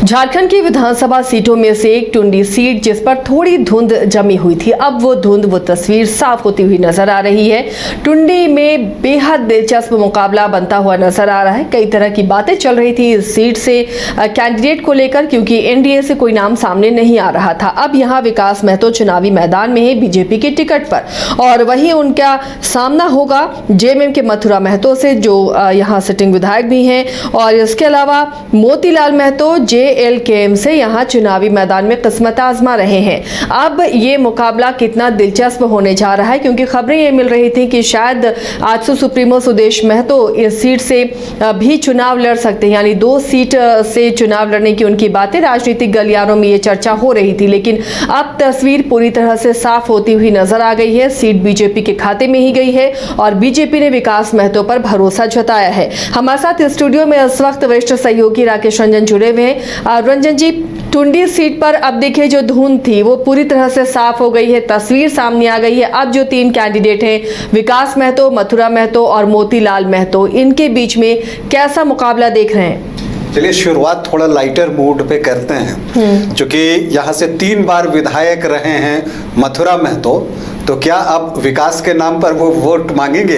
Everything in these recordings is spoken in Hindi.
झारखंड की विधानसभा सीटों में से एक टुंडी सीट जिस पर थोड़ी धुंध जमी हुई थी, अब वो तस्वीर साफ होती हुई नजर आ रही है। टुंडी में बेहद दिलचस्प मुकाबला बनता हुआ नजर आ रहा है। कई तरह की बातें चल रही थी इस सीट से कैंडिडेट को लेकर, क्योंकि एनडीए से कोई नाम सामने नहीं आ रहा था। अब यहाँ विकास महतो चुनावी मैदान में है बीजेपी के टिकट पर, और वहीं उनका सामना होगा जेएमएम के मथुरा महतो से, जो यहाँ सिटिंग विधायक भी हैं, और इसके अलावा मोतीलाल महतो जेएलकेएम से यहाँ चुनावी मैदान में किस्मत आजमा रहे हैं। अब ये मुकाबला कितना दिलचस्प होने जा रहा है, क्योंकि खबरें ये मिल रही थी कि शायद आजसू सुप्रीमो सुदेश महतो इस सीट से भी चुनाव लड़ सकते हैं, यानी 2 सीट से चुनाव लड़ने की उनकी बातें राजनीतिक गलियारों में ये चर्चा हो रही थी। लेकिन अब तस्वीर पूरी तरह से साफ होती हुई नजर आ गई है। सीट बीजेपी के खाते में ही गई है और बीजेपी ने विकास महतो पर भरोसा जताया है। हमारे साथ स्टूडियो में इस वक्त वरिष्ठ सहयोगी राकेश रंजन जुड़े हुए हैं। रंजन जी, टुंडी सीट पर अब देखिए जो धुंध थी वो पूरी तरह से साफ हो गई है, तस्वीर सामने आ गई है। अब जो 3 कैंडिडेट हैं, विकास महतो, मथुरा महतो और मोतीलाल महतो, इनके बीच में कैसा मुकाबला देख रहे हैं? चलिए शुरुआत थोड़ा लाइटर मूड पे करते हैं। क्योंकि यहाँ से 3 बार विधायक रहे हैं मथुरा महतो, तो क्या अब विकास के नाम पर वो वोट मांगेंगे?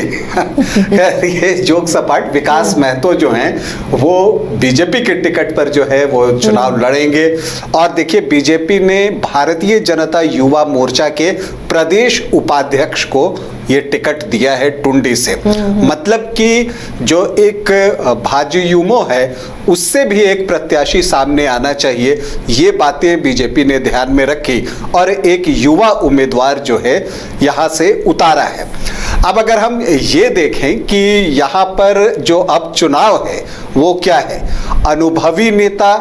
ये जोक सपाट, विकास महतो जो हैं वो बीजेपी के टिकट पर जो है वो चुनाव लड़ेंगे। और देखिए, बीजेपी ने भारतीय जनता युवा मोर्चा के प्रदेश उपाध्यक्ष को ये टिकट दिया है टुंडी से। मतलब कि जो एक भाजयुमो है उससे भी एक प्रत्याशी सामने आना चाहिए, ये बातें बीजेपी ने ध्यान में रखी और एक युवा उम्मीदवार जो है यहाँ से उतारा है। अब अगर हम ये देखें कि यहाँ पर जो अब चुनाव है वो क्या है, अनुभवी नेता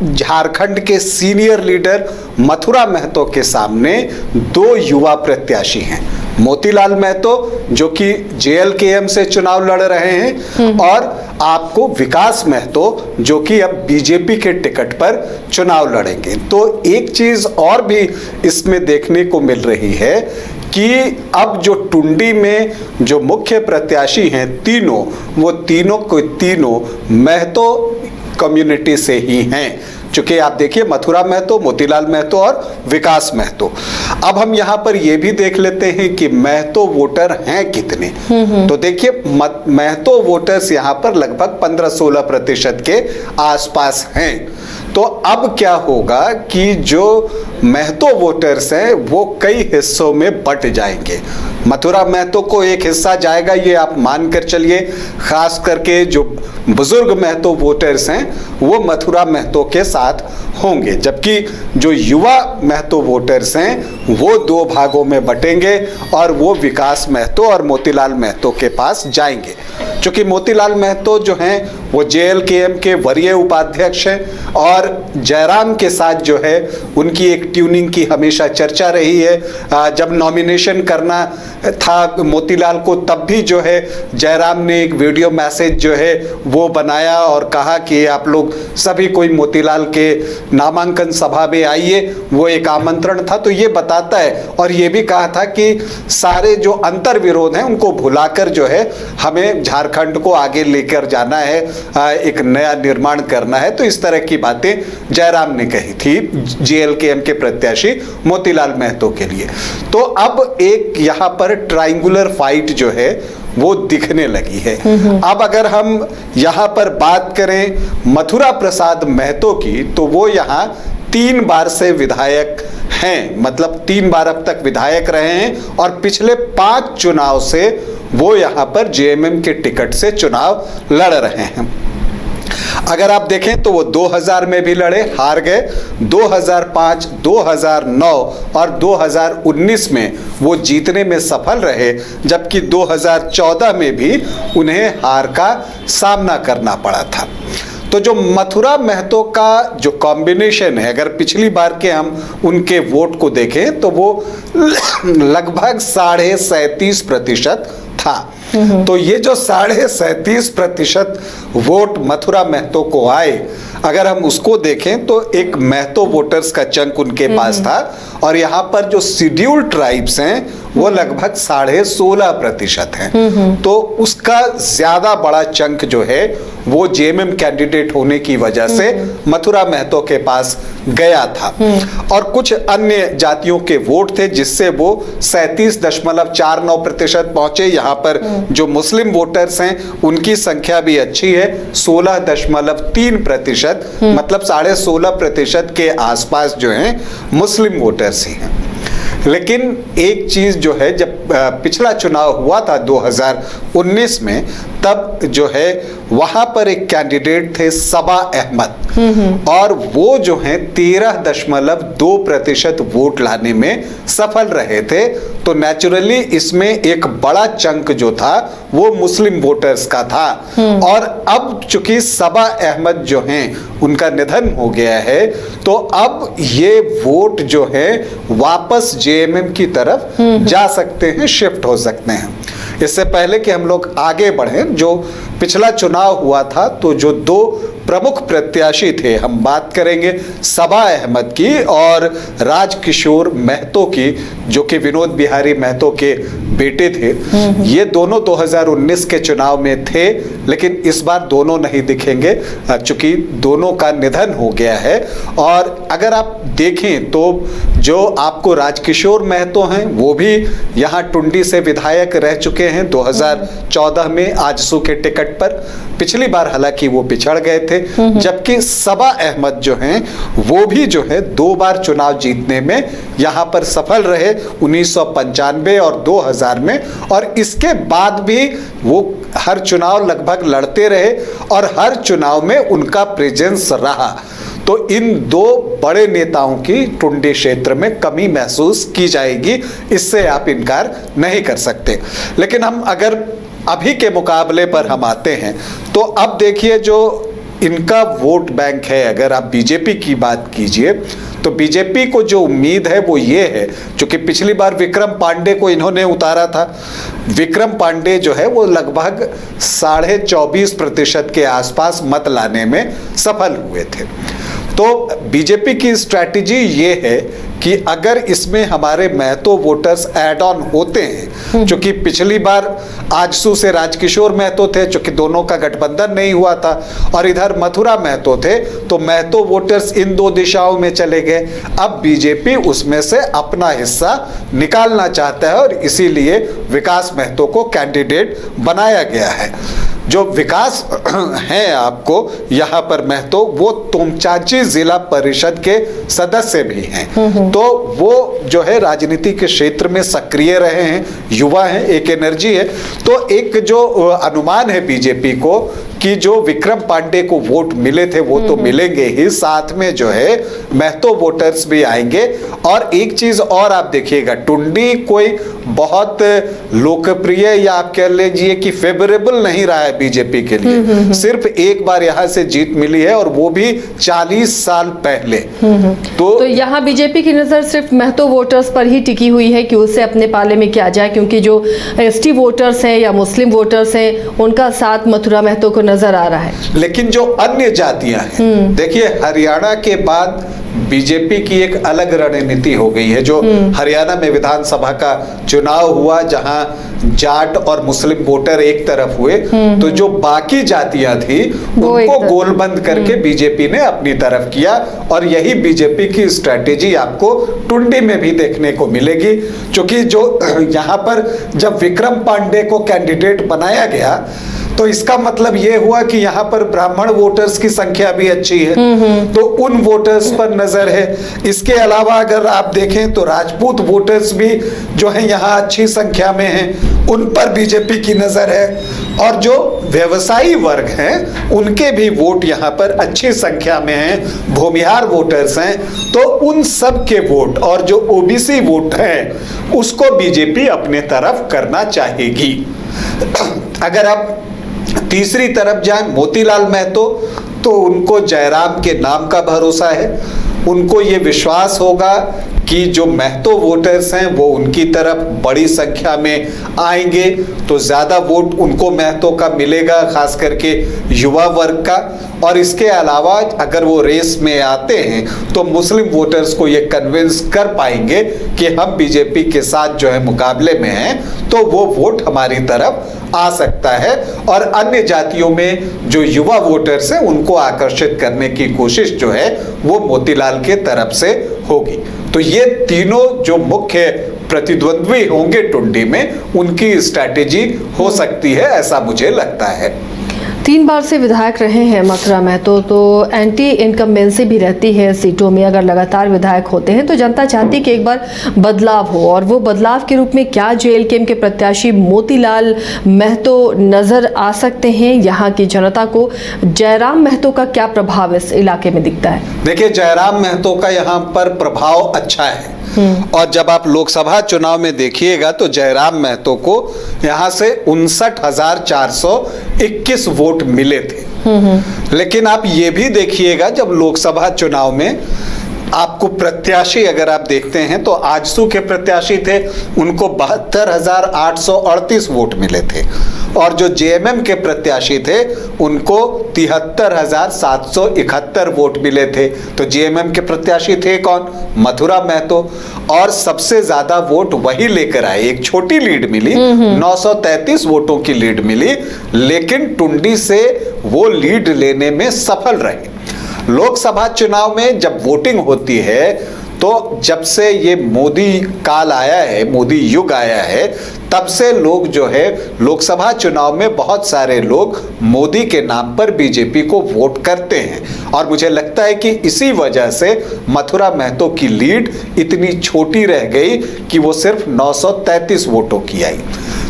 झारखंड के सीनियर लीडर मथुरा महतो के सामने 2 युवा प्रत्याशी हैं। मोतीलाल महतो जो कि जेएलकेएम से चुनाव लड़ रहे हैं, और आपको विकास महतो जो कि अब बीजेपी के टिकट पर चुनाव लड़ेंगे। तो एक चीज और भी इसमें देखने को मिल रही है कि अब जो टुंडी में जो मुख्य प्रत्याशी हैं तीनों, वो तीनों महतो कम्युनिटी से ही हैं। चूंकि आप देखिए, मथुरा महतो, मोतीलाल महतो और विकास महतो। अब हम यहाँ पर ये भी देख लेते हैं कि महतो वोटर हैं कितने। तो देखिए, महतो वोटर्स यहाँ पर लगभग 15-16% के आसपास हैं। तो अब क्या होगा कि जो महतो वोटर्स हैं वो कई हिस्सों में बंट जाएंगे। मथुरा महतो को एक हिस्सा जाएगा, ये आप मानकर चलिए। खास करके जो बुजुर्ग महतो वोटर्स हैं वो मथुरा महतो के साथ होंगे, जबकि जो युवा महतो वोटर्स हैं वो 2 भागों में बटेंगे और वो विकास महतो और मोतीलाल महतो के पास जाएंगे। क्योंकि मोतीलाल महतो जो हैं वो जेएलकेएम के वरीय उपाध्यक्ष हैं और जयराम के साथ जो है उनकी एक ट्यूनिंग की हमेशा चर्चा रही है। जब नॉमिनेशन करना था मोतीलाल को, तब भी जो है जयराम ने एक वीडियो मैसेज जो है वो बनाया और कहा कि आप लोग सभी कोई मोतीलाल के नामांकन सभा में आइए। वो एक आमंत्रण था। तो ये बताता है, और ये भी कहा था कि सारे जो अंतर विरोध हैं उनको भुलाकर जो है हमें झारखंड को आगे लेकर जाना है, एक नया निर्माण करना है। तो इस तरह की बातें जयराम ने कही थी जेएलकेएम के प्रत्याशी मोतीलाल महतो के लिए। तो अब एक यहाँ पर ट्रायंगुलर फाइट जो है वो दिखने लगी है। अब अगर हम यहाँ पर बात करें मथुरा प्रसाद महतो की, तो वो यहाँ 3 बार से विधायक हैं, मतलब 3 बार अब तक विधायक रहे हैं और पिछले 5 चुनाव से वो यहाँ पर जेएमएम के टिकट से चुनाव लड़ रहे हैं। अगर आप देखें तो वो 2000 में भी लड़े, हार गए। 2005, 2009 और 2019 में वो जीतने में सफल रहे, जबकि 2014 में भी उन्हें हार का सामना करना पड़ा था। तो जो मथुरा महतो का जो कॉम्बिनेशन है, अगर पिछली बार के हम उनके वोट को देखें तो वो लगभग 37.5% था। तो ये जो 37.5% वोट मथुरा महतो को आए, अगर हम उसको देखें तो एक महतो वोटर्स का चंक उनके पास था, और यहाँ पर जो शेड्यूल्ड ट्राइब्स हैं वो लगभग 16.5% हैं। तो उसका ज्यादा बड़ा चंक जो है वो जेएमएम कैंडिडेट होने की वजह से मथुरा महतो के पास गया था। और कुछ अन्य जातियों के वोट थे जिससे वो 37.49% पहुंचे। यहाँ पर जो मुस्लिम वोटर्स हैं उनकी संख्या भी अच्छी है, 16.3%, मतलब 16.5% के आसपास जो हैं मुस्लिम वोटर्स ही हैं। लेकिन एक चीज जो है, जब पिछला चुनाव हुआ था 2019 में, तब जो है वहां पर एक कैंडिडेट थे सबा अहमद, और वो जो है 13.2% वोट लाने में सफल रहे थे। तो नेचुरली इसमें एक बड़ा चंक जो था वो मुस्लिम वोटर्स का था। और अब चूंकि सबा अहमद जो हैं उनका निधन हो गया है, तो अब ये वोट जो है वापस जेएमएम की तरफ जा सकते हैं, शिफ्ट हो सकते हैं। इससे पहले कि हम लोग आगे बढ़ें, जो पिछला चुनाव हुआ था तो जो दो प्रमुख प्रत्याशी थे, हम बात करेंगे सबा अहमद की और राजकिशोर महतो की, जो कि विनोद बिहारी महतो के बेटे थे। ये दोनों 2019 के चुनाव में थे, लेकिन इस बार दोनों नहीं दिखेंगे चूंकि दोनों का निधन हो गया है। और अगर आप देखें तो जो आपको राजकिशोर महतो हैं वो भी यहाँ टुंडी से विधायक रह चुके हैं 2014 में आजसू के टिकट पर। पिछली बार हालांकि वो पिछड़ गए थे, जबकि सबा अहमद जो हैं वो भी जो है 2 बार चुनाव जीतने में यहाँ पर सफल रहे, 1995 और 2000 में, और इसके बाद भी वो हर चुनाव लगभग लड़ते रहे और हर चुनाव में उनका प्रेजेंस रहा। तो इन दो बड़े नेताओं की टुंडी क्षेत्र में कमी महसूस की जाएगी, इससे आप इनकार नहीं कर सकते। लेकिन हम अगर अभी के मुकाबले पर हम आते हैं तो अब देखिए जो इनका वोट बैंक है, अगर आप बीजेपी की बात कीजिए तो बीजेपी को जो उम्मीद है वो ये है, क्योंकि पिछली बार विक्रम पांडे को इन्होंने उतारा था। विक्रम पांडे जो है वो लगभग 24.5% के आसपास मत लाने में सफल हुए थे। तो बीजेपी की स्ट्रैटेजी ये है कि अगर इसमें हमारे महतो वोटर्स ऐड ऑन होते हैं, क्योंकि पिछली बार आजसू से राजकिशोर महतो थे, क्योंकि दोनों का गठबंधन नहीं हुआ था, और इधर मथुरा महतो थे, तो महतो वोटर्स इन दो दिशाओं में चले गए। अब बीजेपी उसमें से अपना हिस्सा निकालना चाहता है और इसीलिए विकास महतो को कैंडिडेट बनाया गया है। जो विकास हैं आपको यहाँ पर महतो, वो तोमचांची जिला परिषद के सदस्य भी हैं। तो वो जो है राजनीति के क्षेत्र में सक्रिय रहे हैं, युवा हैं, एक एनर्जी है। तो एक जो अनुमान है बीजेपी को कि जो विक्रम पांडे को वोट मिले थे वो तो मिलेंगे ही, साथ में जो है महतो वोटर्स भी आएंगे। और एक चीज और आप देखिएगा, टुंडी कोई बहुत लोकप्रिय या आप कह लीजिए कि फेवरेबल नहीं रहा है बीजेपी के लिए। सिर्फ एक बार यहाँ से जीत मिली है और वो भी 40 साल पहले। तो यहाँ बीजेपी की नजर सिर्फ महतो वोटर्स पर ही टिकी हुई है कि उससे अपने पाले में किया जाए, क्योंकि जो एसटी वोटर्स हैं या मुस्लिम वोटर्स हैं उनका साथ मथुरा महतो को नजर आ रहा है। लेकिन जो अन्य जातियां हैं, देखिए हरियाणा के बाद बीजेपी की एक अलग रणनीति हो गई है। जो हरियाणा में विधानसभा का चुनाव हुआ, जहां जाट और मुस्लिम वोटर एक तरफ हुए, तो जो बाकी जातियां थी उनको गोलबंद करके बीजेपी ने अपनी तरफ किया। और यही बीजेपी की स्ट्रैटेजी आपको टुंडी में भी देखने को मिलेगी, क्योंकि जो यहाँ पर जब विक्रम पांडे को कैंडिडेट बनाया गया तो इसका मतलब ये हुआ कि यहाँ पर ब्राह्मण वोटर्स की संख्या भी अच्छी है, तो उन वोटर्स पर नजर है। इसके अलावा अगर आप देखें तो राजपूत वोटर्स भी जो है यहाँ अच्छी संख्या में हैं, उन पर बीजेपी की नजर है। और जो व्यवसायी वर्ग हैं उनके भी वोट यहाँ पर अच्छी संख्या में हैं, भूमिहार वोटर्स हैं। तो उन सब के वोट और जो ओबीसी वोट हैं उसको बीजेपी अपने तरफ करना चाहेगी। अगर आप तीसरी तरफ जाएं, मोतीलाल महतो, तो उनको जयराम के नाम का भरोसा है। उनको ये विश्वास होगा कि जो महतो वोटर्स हैं वो उनकी तरफ बड़ी संख्या में आएंगे, तो ज़्यादा वोट उनको महतो का मिलेगा, खास करके युवा वर्ग का। और इसके अलावा अगर वो रेस में आते हैं तो मुस्लिम वोटर्स को ये कन्विंस कर पाएंगे कि हम बीजेपी के साथ जो है मुकाबले में हैं, तो वो वोट हमारी तरफ आ सकता है। और अन्य जातियों में जो युवा वोटर्स हैं उनको आकर्षित करने की कोशिश जो है वो मोतीलाल के तरफ से होगी। तो ये तीनों जो मुख्य प्रतिद्वंद्वी होंगे टुंडी में, उनकी स्ट्रैटेजी हो सकती है, ऐसा मुझे लगता है। 3 बार से विधायक रहे हैं मथुरा महतो, तो एंटी इनकम्बेंसी भी रहती है सीटों में। अगर लगातार विधायक होते हैं तो जनता चाहती है कि एक बार बदलाव हो, और वो बदलाव के रूप में क्या जेएलकेएम के प्रत्याशी मोतीलाल महतो नजर आ सकते हैं? यहाँ की जनता को जयराम महतो का क्या प्रभाव इस इलाके में दिखता है? देखिए, जयराम महतो का यहाँ पर प्रभाव अच्छा है, और जब आप लोकसभा चुनाव में देखिएगा तो जयराम महतो को यहाँ से 59,421 वोट मिले थे। लेकिन आप ये भी देखिएगा, जब लोकसभा चुनाव में आपको प्रत्याशी अगर आप देखते हैं तो आजसू के प्रत्याशी थे, उनको 72,838 वोट मिले थे, और जो जेएमएम के प्रत्याशी थे उनको 73,771 वोट मिले थे। तो जेएमएम के प्रत्याशी थे कौन? मथुरा महतो, और सबसे ज्यादा वोट वही लेकर आए। एक छोटी लीड मिली, 933 वोटों की लीड मिली, लेकिन टुंडी से वो लीड लेने में सफल रहे। लोकसभा चुनाव में जब वोटिंग होती है तो जब से ये मोदी काल आया है, मोदी युग आया है, तब से लोग जो है लोकसभा चुनाव में बहुत सारे लोग मोदी के नाम पर बीजेपी को वोट करते हैं। और मुझे लगता है कि इसी वजह से मथुरा महतो की लीड इतनी छोटी रह गई कि वो सिर्फ 933 वोटों की आई।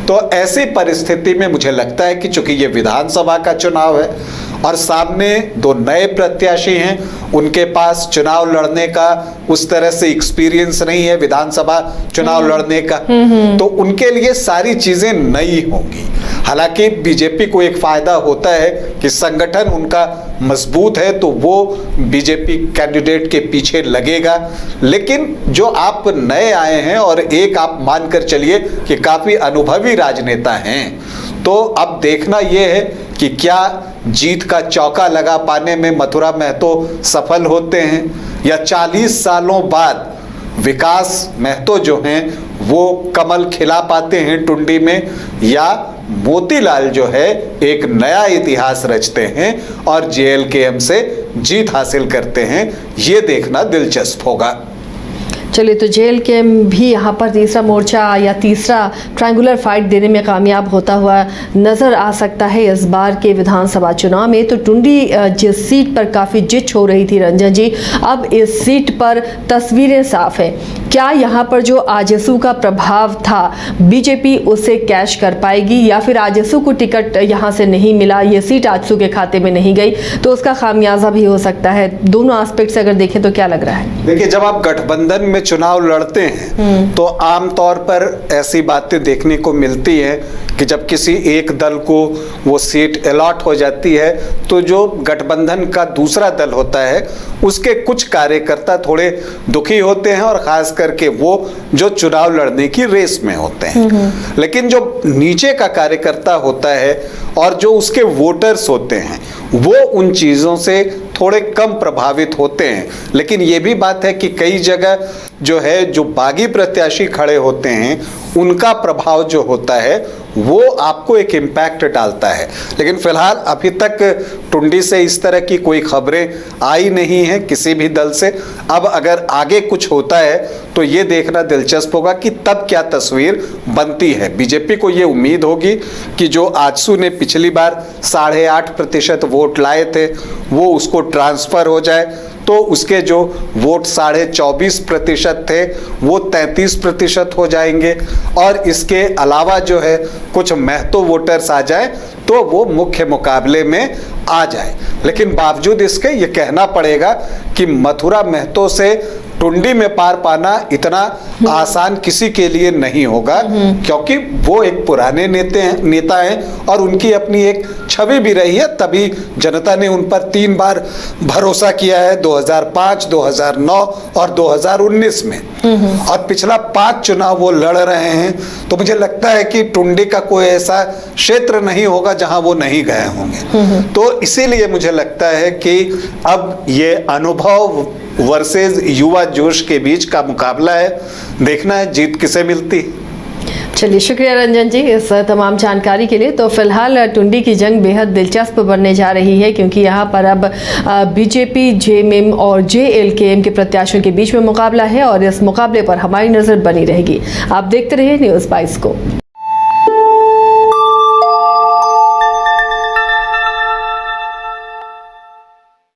तो ऐसी परिस्थिति में मुझे लगता है कि चूंकि ये विधानसभा का चुनाव है और सामने दो नए प्रत्याशी हैं, उनके पास चुनाव लड़ने का उस तरह से एक्सपीरियंस नहीं है विधानसभा चुनाव लड़ने का, तो उनके लिए सारी चीजें नई होंगी। हालांकि बीजेपी को एक फायदा होता है कि संगठन उनका मजबूत है, तो वो बीजेपी कैंडिडेट के पीछे लगेगा। लेकिन जो आप नए आए हैं और एक आप मानकर चलिए कि काफी अनुभवी राजनेता हैं, तो अब देखना यह है कि क्या जीत का चौका लगा पाने में मथुरा महतो सफल होते हैं, या 40 सालों बाद विकास महतो जो हैं वो कमल खिला पाते हैं टुंडी में, या मोतीलाल जो है एक नया इतिहास रचते हैं और जेएलकेएम से जीत हासिल करते हैं। ये देखना दिलचस्प होगा। चलिए, तो जेएलकेएम भी यहाँ पर तीसरा मोर्चा या तीसरा ट्रायंगुलर फाइट देने में कामयाब होता हुआ नज़र आ सकता है इस बार के विधानसभा चुनाव में। तो टुंडी जिस सीट पर काफ़ी जिच हो रही थी रंजन जी, अब इस सीट पर तस्वीरें साफ हैं। क्या यहाँ पर जो आजसू का प्रभाव था बीजेपी उसे कैश कर पाएगी, या फिर आजसू को टिकट यहाँ से नहीं मिला, ये सीट आजसू के खाते में नहीं गई, तो उसका खामियाजा भी हो सकता है? दोनों एस्पेक्ट से अगर देखें तो क्या लग रहा है? देखिए, जब आप गठबंधन में चुनाव लड़ते हैं तो आमतौर पर ऐसी बातें देखने को मिलती हैं कि जब किसी एक दल को वो सीट अलॉट हो जाती है तो जो गठबंधन का दूसरा दल होता है उसके कुछ कार्यकर्ता थोड़े दुखी होते हैं, और खास करके वो जो चुनाव लड़ने की रेस में होते हैं। लेकिन जो नीचे का कार्यकर्ता होता है और जो उसके वोटर्स होते हैं वो उन चीज़ों से थोड़े कम प्रभावित होते हैं। लेकिन ये भी बात है कि कई जगह जो है जो बागी प्रत्याशी खड़े होते हैं उनका प्रभाव जो होता है वो आपको एक इम्पैक्ट डालता है। लेकिन फिलहाल अभी तक टुंडी से इस तरह की कोई खबरें आई नहीं है किसी भी दल से। अब अगर आगे कुछ होता है तो ये देखना दिलचस्प होगा कि तब क्या तस्वीर बनती है। बीजेपी को ये उम्मीद होगी कि जो आजसू ने पिछली बार 8.5% वोट लाए थे वो उसको ट्रांसफर हो जाए, तो उसके जो वोट 24.5% थे वो 33% हो जाएंगे, और इसके अलावा जो है कुछ महतो वोटर्स आ जाए तो वो मुख्य मुकाबले में आ जाए। लेकिन बावजूद इसके ये कहना पड़ेगा कि मथुरा महतो से टुंडी में पार पाना इतना आसान किसी के लिए नहीं होगा, क्योंकि वो एक पुराने नेता हैं और उनकी अपनी एक छवि भी रही है, तभी जनता ने उन पर 3 बार भरोसा किया है, 2005, 2009 और 2019 में। और पिछला 5 चुनाव वो लड़ रहे हैं, तो मुझे लगता है कि टुंडी का कोई ऐसा क्षेत्र नहीं होगा जहां वो नहीं गए होंगे। तो इसीलिए मुझे लगता है कि अब ये अनुभव वर्सेस युवा जोश के बीच का मुकाबला है, देखना है जीत किसे मिलती। चलिए, शुक्रिया रंजन जी इस तमाम जानकारी के लिए। तो फिलहाल टुंडी की जंग बेहद दिलचस्प बनने जा रही है, क्योंकि यहाँ पर अब बीजेपी, जेएमएम और जेएलकेएम के प्रत्याशियों के बीच में मुकाबला है और इस मुकाबले पर हमारी नजर बनी रहेगी। आप देखते रहिए न्यूज़ 22 को।